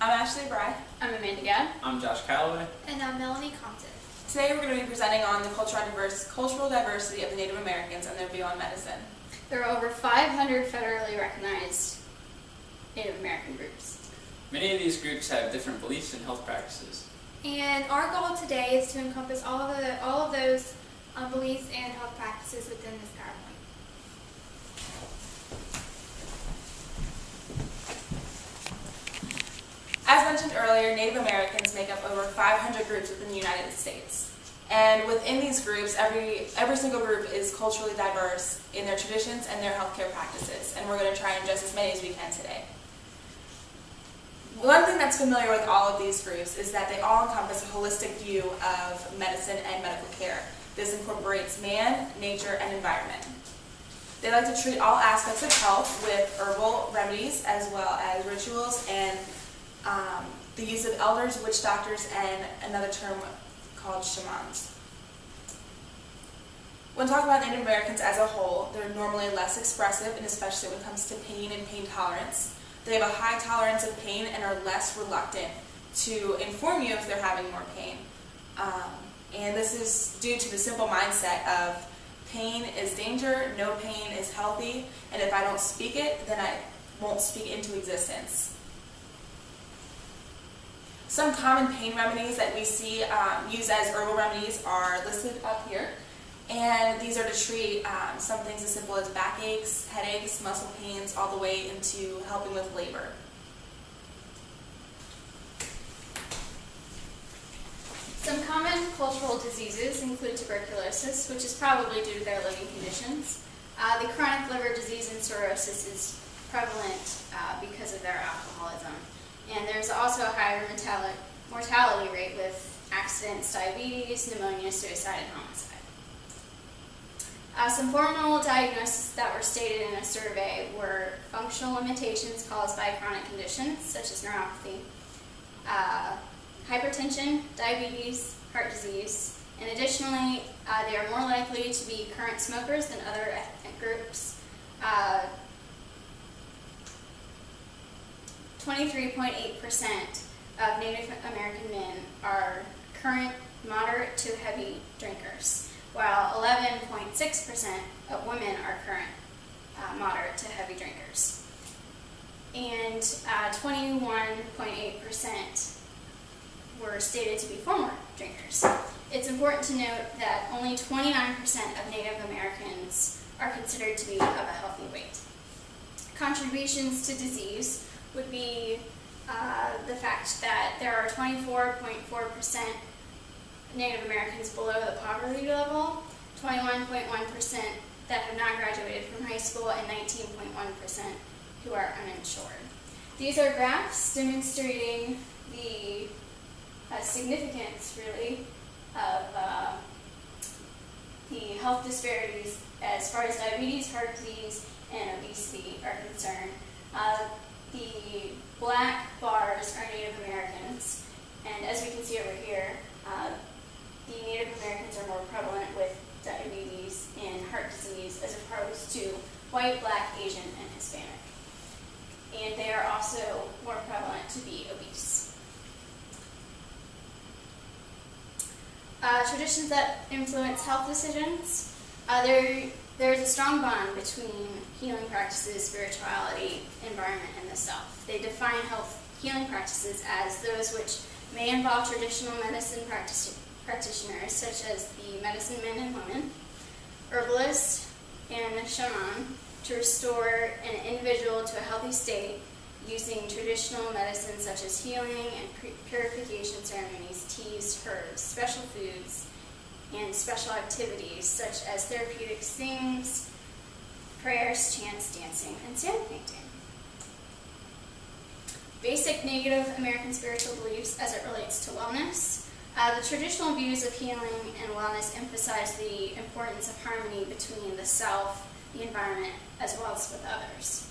I'm Ashley Bry. I'm Amanda Gadd. I'm Josh Calloway. And I'm Melanie Compton. Today we're going to be presenting on the cultural diversity of the Native Americans and their view on medicine. There are over 500 federally recognized Native American groups. Many of these groups have different beliefs and health practices. And our goal today is to encompass all of those beliefs and health practices within this PowerPoint. As mentioned earlier, Native Americans make up over 500 groups within the United States. And within these groups, every single group is culturally diverse in their traditions and their healthcare practices. And we're going to try and address as many as we can today. One thing that's familiar with all of these groups is that they all encompass a holistic view of medicine and medical care. This incorporates man, nature, and environment. They like to treat all aspects of health with herbal remedies as well as rituals and the use of elders, witch doctors, and another term called shamans. When talking about Native Americans as a whole, they're normally less expressive, and especially when it comes to pain and pain tolerance. They have a high tolerance of pain and are less reluctant to inform you if they're having more pain. And this is due to the simple mindset of pain is danger, no pain is healthy, and if I don't speak it, then I won't speak it into existence. Some common pain remedies that we see used as herbal remedies are listed up here. And these are to treat some things as simple as backaches, headaches, muscle pains, all the way into helping with labor. Some common cultural diseases include tuberculosis, which is probably due to their living conditions. The chronic liver disease and cirrhosis is prevalent because of their alcoholism. And there's also a higher mortality rate with accidents, diabetes, pneumonia, suicide, and homicide. Some formal diagnoses that were stated in a survey were functional limitations caused by chronic conditions such as neuropathy, hypertension, diabetes, heart disease, and additionally, they are more likely to be current smokers than other ethnic groups. 23.8% of Native American men are current moderate to heavy drinkers, while 11.6% of women are current moderate to heavy drinkers. And 21.8% were stated to be former drinkers. It's important to note that only 29% of Native Americans are considered to be of a healthy weight. Contributions to disease would be the fact that there are 24.4% Native Americans below the poverty level, 21.1% that have not graduated from high school, and 19.1% who are uninsured. These are graphs demonstrating the significance, really, of the health disparities as far as diabetes, heart disease, and obesity are concerned. The black bars are Native Americans, and as we can see over here, the Native Americans are more prevalent with diabetes and heart disease as opposed to white, black, Asian, and Hispanic. And they are also more prevalent to be obese. Traditions that influence health decisions. There's a strong bond between healing practices, spirituality, environment, and the self. They define health healing practices as those which may involve traditional medicine practitioners, such as the medicine men and women, herbalists, and shaman, to restore an individual to a healthy state using traditional medicines such as healing and purification ceremonies, teas, herbs, special foods, and special activities such as therapeutic sings, prayers, chants, dancing, and sand painting. Basic Native American spiritual beliefs as it relates to wellness. The traditional views of healing and wellness emphasize the importance of harmony between the self, the environment, as well as with others.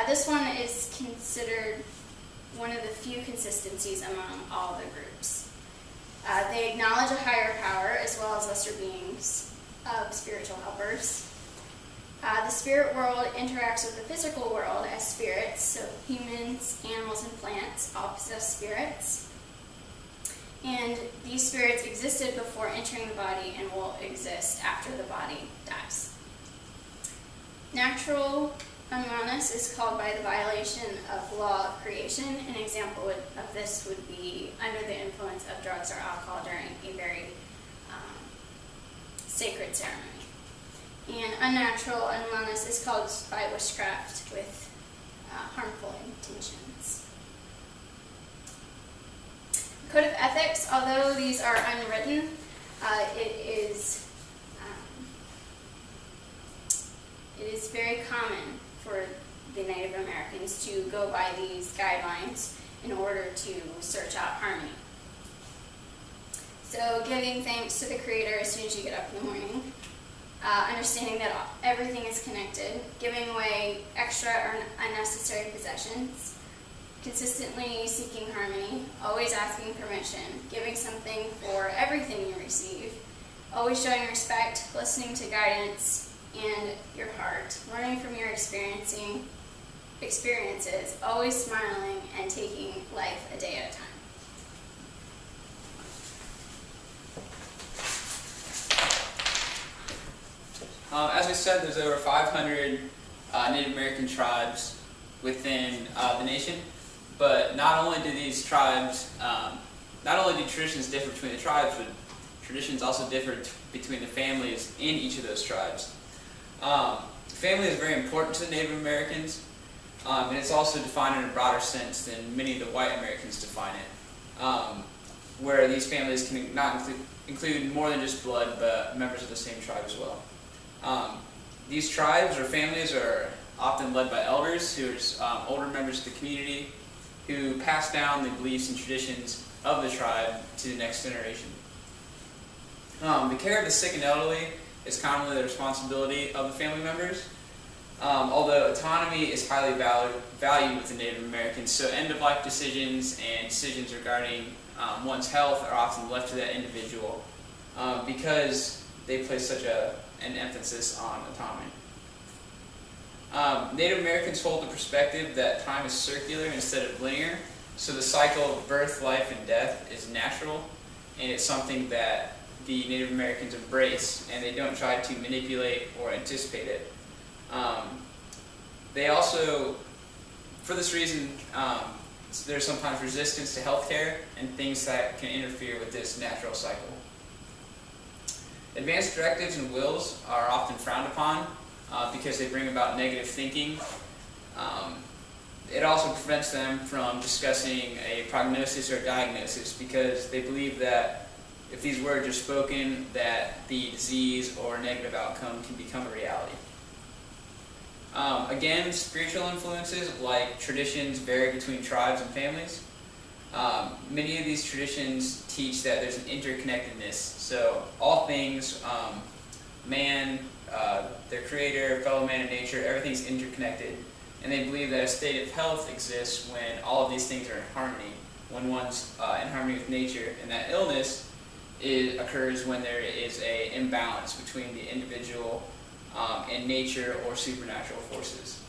This one is considered one of the few consistencies among all the groups. They acknowledge a higher power as well as lesser beings of spiritual helpers. The spirit world interacts with the physical world as spirits, so humans, animals, and plants all possess spirits. And these spirits existed before entering the body and will exist after the body dies. Natural unwellness is called by the violation of law of creation. An example of this would be under the influence of drugs or alcohol during a very sacred ceremony. And unnatural unwellness is called by witchcraft with harmful intentions. Code of ethics, although these are unwritten, it is very common for the Native Americans to go by these guidelines in order to search out harmony. So giving thanks to the Creator as soon as you get up in the morning, understanding that everything is connected, giving away extra or unnecessary possessions, consistently seeking harmony, always asking permission, giving something for everything you receive, always showing respect, listening to guidance and your heart, learning from your experiences, always smiling and taking life a day at a time. As we said, there's over 500 Native American tribes within the nation, but not only do these tribes, not only do traditions differ between the tribes, but traditions also differ between the families in each of those tribes. Family is very important to the Native Americans, and it's also defined in a broader sense than many of the white Americans define it, where these families can not include more than just blood, but members of the same tribe as well. These tribes or families are often led by elders who are older members of the community who pass down the beliefs and traditions of the tribe to the next generation. The care of the sick and elderly is commonly the responsibility of the family members, although autonomy is highly valued with the Native Americans, so end-of-life decisions and decisions regarding one's health are often left to that individual because they place such an emphasis on autonomy. Native Americans hold the perspective that time is circular instead of linear, so the cycle of birth, life, and death is natural, and it's something that the Native Americans embrace, and they don't try to manipulate or anticipate it. They also, for this reason, there's sometimes resistance to healthcare and things that can interfere with this natural cycle. Advanced directives and wills are often frowned upon because they bring about negative thinking. It also prevents them from discussing a prognosis or diagnosis because they believe that if these words are spoken, that the disease or negative outcome can become a reality. Again, spiritual influences like traditions vary between tribes and families. Many of these traditions teach that there's an interconnectedness. So all things, man, their creator, fellow man and nature, everything's interconnected. And they believe that a state of health exists when all of these things are in harmony, when one's in harmony with nature, and that illness occurs when there is an imbalance between the individual and nature or supernatural forces.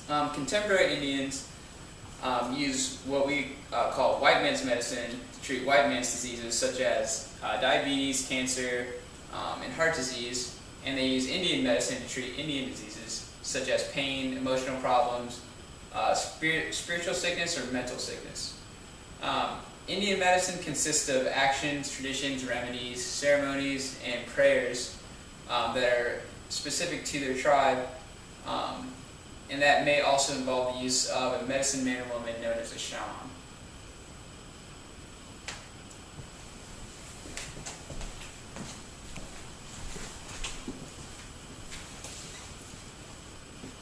Contemporary Indians use what we call white man's medicine to treat white man's diseases such as diabetes, cancer, and heart disease, and they use Indian medicine to treat Indian diseases such as pain, emotional problems, spiritual sickness, or mental sickness. Indian medicine consists of actions, traditions, remedies, ceremonies, and prayers that are specific to their tribe, and that may also involve the use of a medicine man or woman known as a shaman.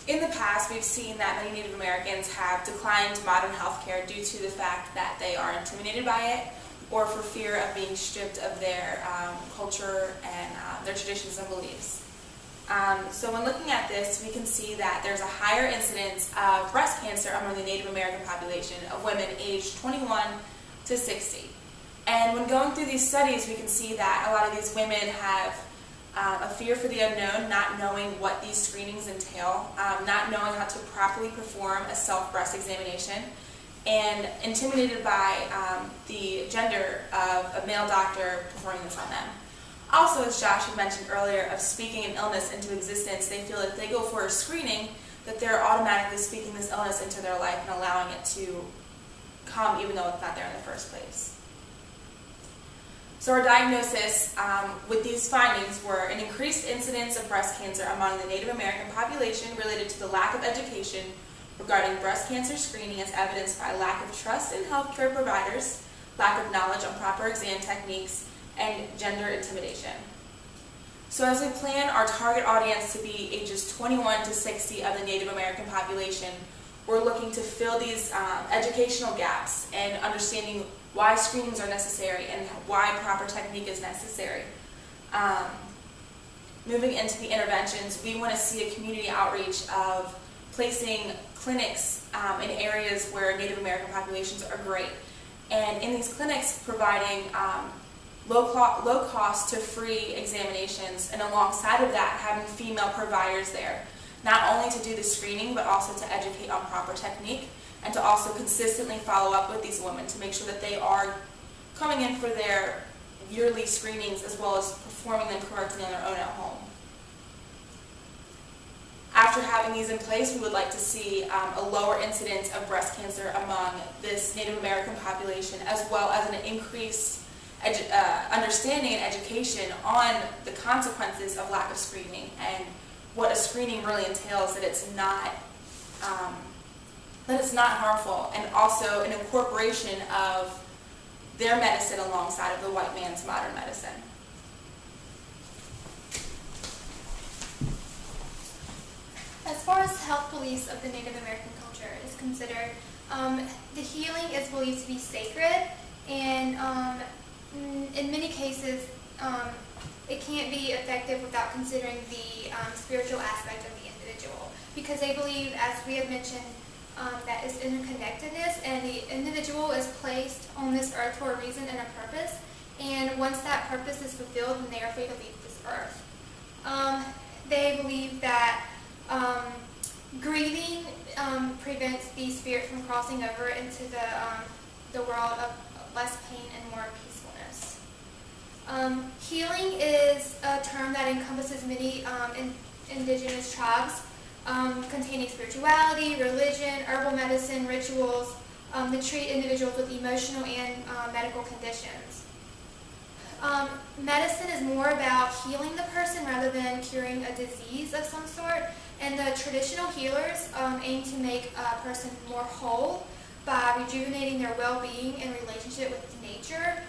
In the past, we've seen that many Native Americans have declined modern healthcare due to the fact that they are intimidated by it or for fear of being stripped of their culture and their traditions and beliefs. So when looking at this, we can see that there's a higher incidence of breast cancer among the Native American population of women aged 21 to 60. And when going through these studies, we can see that a lot of these women have a fear for the unknown, not knowing what these screenings entail, not knowing how to properly perform a self-breast examination, and intimidated by the gender of a male doctor performing this on them. Also, as Josh had mentioned earlier, of speaking an illness into existence, they feel that if they go for a screening, that they're automatically speaking this illness into their life and allowing it to come even though it's not there in the first place. So our diagnosis with these findings were an increased incidence of breast cancer among the Native American population related to the lack of education regarding breast cancer screening as evidenced by lack of trust in healthcare providers, lack of knowledge on proper exam techniques, and gender intimidation. So as we plan our target audience to be ages 21 to 60 of the Native American population, we're looking to fill these educational gaps and understanding why screenings are necessary and why proper technique is necessary. Moving into the interventions, we want to see a community outreach of placing clinics in areas where Native American populations are great. And in these clinics, providing low cost to free examinations, and alongside of that, having female providers there, not only to do the screening, but also to educate on proper technique, and to also consistently follow up with these women to make sure that they are coming in for their yearly screenings as well as performing them correctly on their own at home. After having these in place, we would like to see a lower incidence of breast cancer among this Native American population, as well as an increased understanding and education on the consequences of lack of screening and what a screening really entails, that it's not harmful, and also an incorporation of their medicine alongside of the white man's modern medicine. As far as health beliefs of the Native American culture is considered, the healing is believed to be sacred, and in many cases, it can't be effective without considering the spiritual aspect of the individual, because they believe, as we have mentioned, that is interconnectedness, and the individual is placed on this earth for a reason and a purpose, and once that purpose is fulfilled, then they are free to leave this earth. They believe that grieving prevents the spirit from crossing over into the world of less pain and more peacefulness. Healing is a term that encompasses many indigenous tribes, containing spirituality, religion, herbal medicine, rituals, that treat individuals with emotional and medical conditions. Medicine is more about healing the person rather than curing a disease of some sort, and the traditional healers aim to make a person more whole by rejuvenating their well-being and relationship with nature,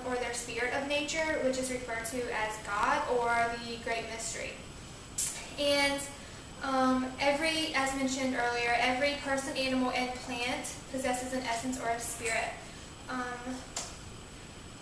or their spirit of nature, which is referred to as God or the Great Mystery. And as mentioned earlier, every person, animal, and plant possesses an essence or a spirit.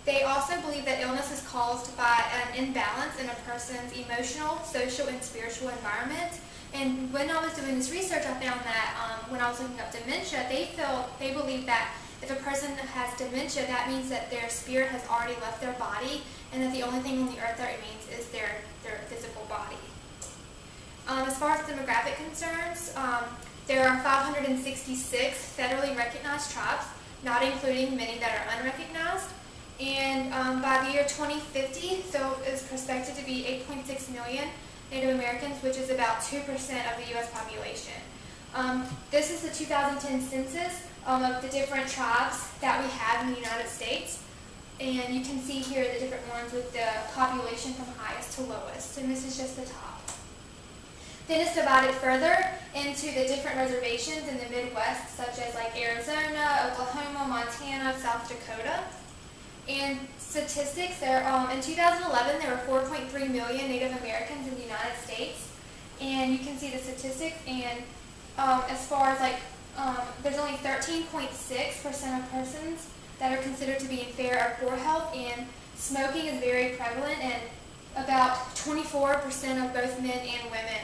They also believe that illness is caused by an imbalance in a person's emotional, social, and spiritual environment. And when I was doing this research, I found that when I was looking up dementia, they believe that if a person has dementia, that means that their spirit has already left their body, and that the only thing on the earth that remains is their physical body. As far as demographic concerns, there are 566 federally recognized tribes, not including many that are unrecognized. And by the year 2050, there is projected to be 8.6 million Native Americans, which is about 2% of the U.S. population. This is the 2010 census of the different tribes that we have in the United States. And you can see here the different ones with the population from highest to lowest. And this is just the top. Then it's divided further into the different reservations in the Midwest, such as like Arizona, Oklahoma, Montana, South Dakota. And statistics, in 2011 there were 4.3 million Native Americans in the United States. And you can see the statistics, and as far as there's only 13.6% of persons that are considered to be in fair or poor health, and smoking is very prevalent, and about 24% of both men and women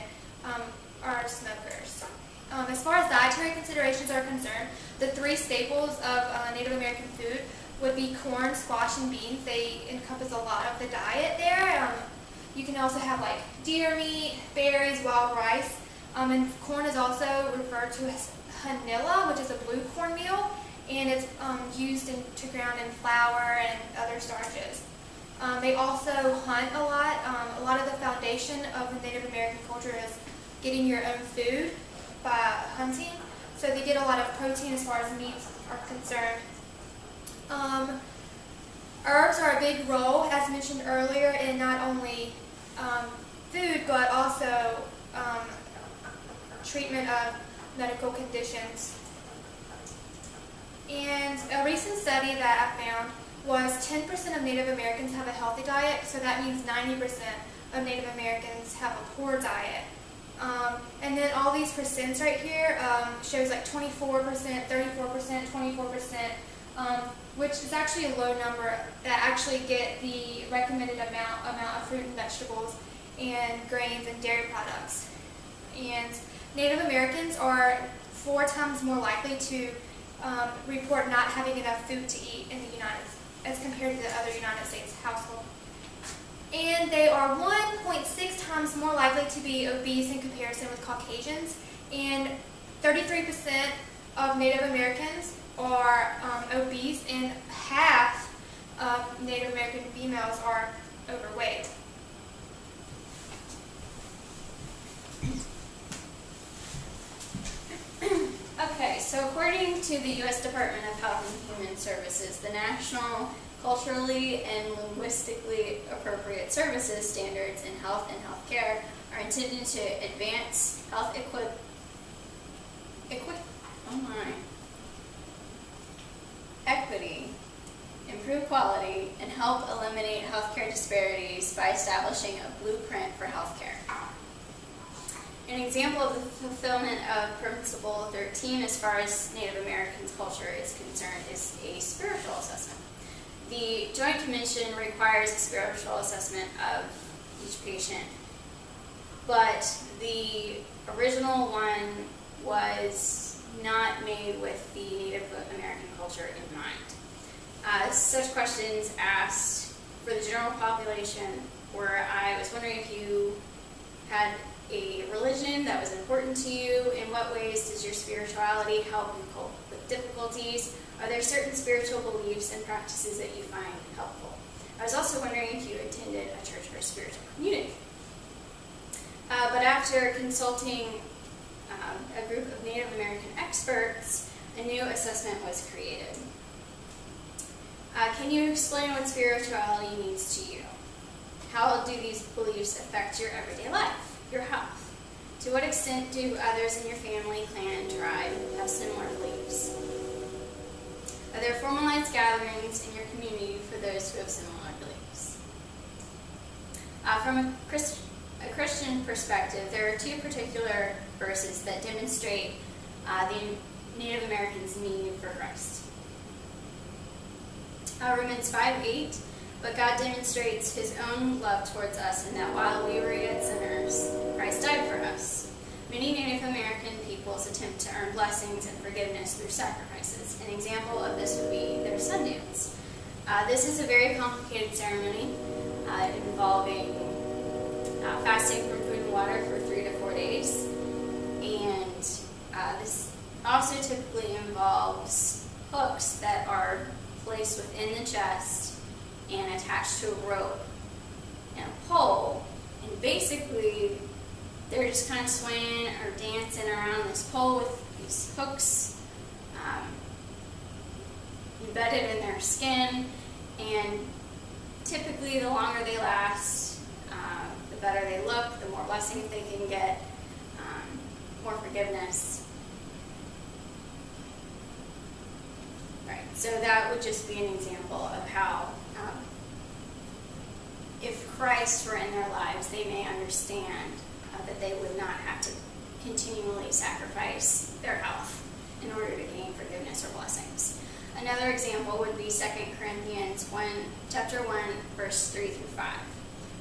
are smokers. As far as dietary considerations are concerned, the three staples of Native American food would be corn, squash, and beans. They encompass a lot of the diet there. You can also have like deer meat, berries, wild rice. And corn is also referred to as hanilla, which is a blue cornmeal, and it's used to ground in flour and other starches. They also hunt a lot. A lot of the foundation of the Native American culture is getting your own food by hunting. So they get a lot of protein as far as meats are concerned. Herbs are a big role, as mentioned earlier, in not only food but also treatment of medical conditions. And a recent study that I found was 10% of Native Americans have a healthy diet, so that means 90% of Native Americans have a poor diet. And then all these percents right here shows like 24%, 34%, 24%, which is actually a low number that actually get the recommended amount of fruit and vegetables and grains and dairy products. And Native Americans are 4 times more likely to report not having enough food to eat in the as compared to the other United States household. And they are 1.6 times more likely to be obese in comparison with Caucasians, and 33% of Native Americans are obese, and half of Native American females are overweight. Okay, so according to the U.S. Department of Health and Human Services, the National Culturally and Linguistically Appropriate Services Standards in Health and Healthcare are intended to advance health equity, improve quality, and help eliminate healthcare disparities by establishing a blueprint for healthcare. An example of the fulfillment of Principle 13 as far as Native Americans' culture is concerned is a spiritual assessment. The Joint Commission requires a spiritual assessment of each patient, but the original one was not made with the Native American culture in mind. Such questions asked for the general population, where I was wondering if you had a religion that was important to you. In what ways does your spirituality help you cope with difficulties? Are there certain spiritual beliefs and practices that you find helpful? I was also wondering if you attended a church or a spiritual community. But after consulting a group of Native American experts, a new assessment was created. Can you explain what spirituality means to you? How do these beliefs affect your everyday life? Your health? To what extent do others in your family, clan, tribe have similar beliefs? Are there formalized gatherings in your community for those who have similar beliefs? From a Christian perspective, there are 2 particular verses that demonstrate the Native Americans' need for Christ. Romans 5:8. But God demonstrates his own love towards us in that while we were yet sinners, Christ died for us. Many Native American peoples attempt to earn blessings and forgiveness through sacrifices. An example of this would be their sun dance. This is a very complicated ceremony involving fasting from food and water for 3 to 4 days. And this also typically involves hooks that are placed within the chest and attached to a rope and a pole, and basically they're just kind of swaying or dancing around this pole with these hooks embedded in their skin, and typically the longer they last, the better they look, the more blessings they can get, more forgiveness. Right, so that would just be an example of how if Christ were in their lives, they may understand that they would not have to continually sacrifice their health in order to gain forgiveness or blessings. Another example would be 2 Corinthians chapter 1, verse 3 through 5.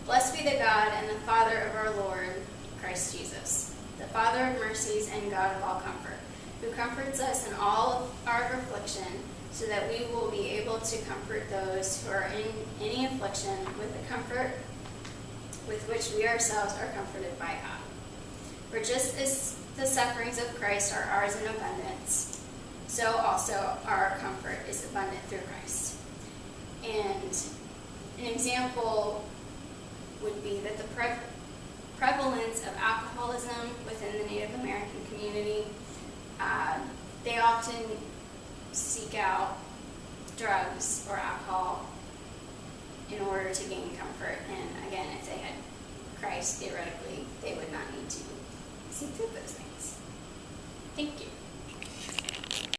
Blessed be the God and the Father of our Lord, Christ Jesus, the Father of mercies and God of all comfort, who comforts us in all of our affliction, so that we will be able to comfort those who are in any affliction with the comfort with which we ourselves are comforted by God. For just as the sufferings of Christ are ours in abundance, so also our comfort is abundant through Christ. And an example would be that the prevalence of alcoholism within the Native American community, they often seek out drugs or alcohol in order to gain comfort. And again, if they had Christ, theoretically, they would not need to seek through those things. Thank you.